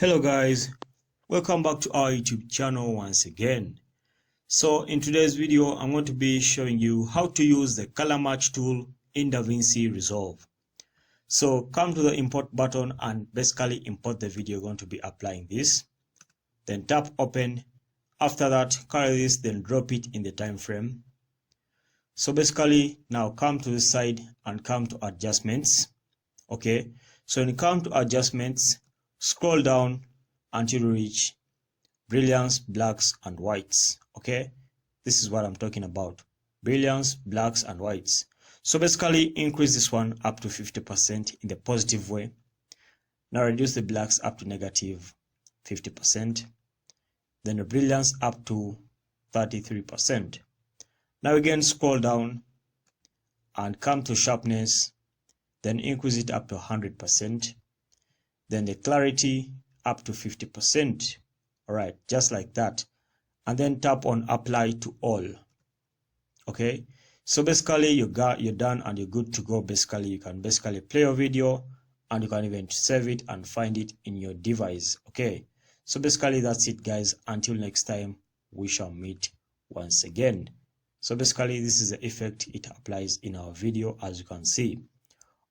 Hello guys, welcome back to our YouTube channel once again. So in today's video I'm going to be showing you how to use the color match tool in DaVinci Resolve. So come to the import button and basically import the video. You're going to be applying this, then tap open. After that, carry this, then drop it in the time frame. So basically now come to the side and come to adjustments. Okay, so when you come to adjustments, scroll down until you reach brilliance, blacks and whites. Okay, this is what I'm talking about: brilliance, blacks and whites. So basically increase this one up to 50% in the positive way. Now reduce the blacks up to negative 50%, then the brilliance up to 33%. Now again scroll down and come to sharpness, then increase it up to 100%, then the clarity up to 50%. All right, just like that, and then tap on apply to all. Okay, so basically you're done and you're good to go. Basically you can play your video and you can even save it and find it in your device. Okay, so basically that's it guys. Until next time, we shall meet once again. So basically this is the effect it applies in our video, as you can see.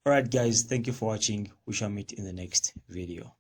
Alright guys, thank you for watching. We shall meet in the next video.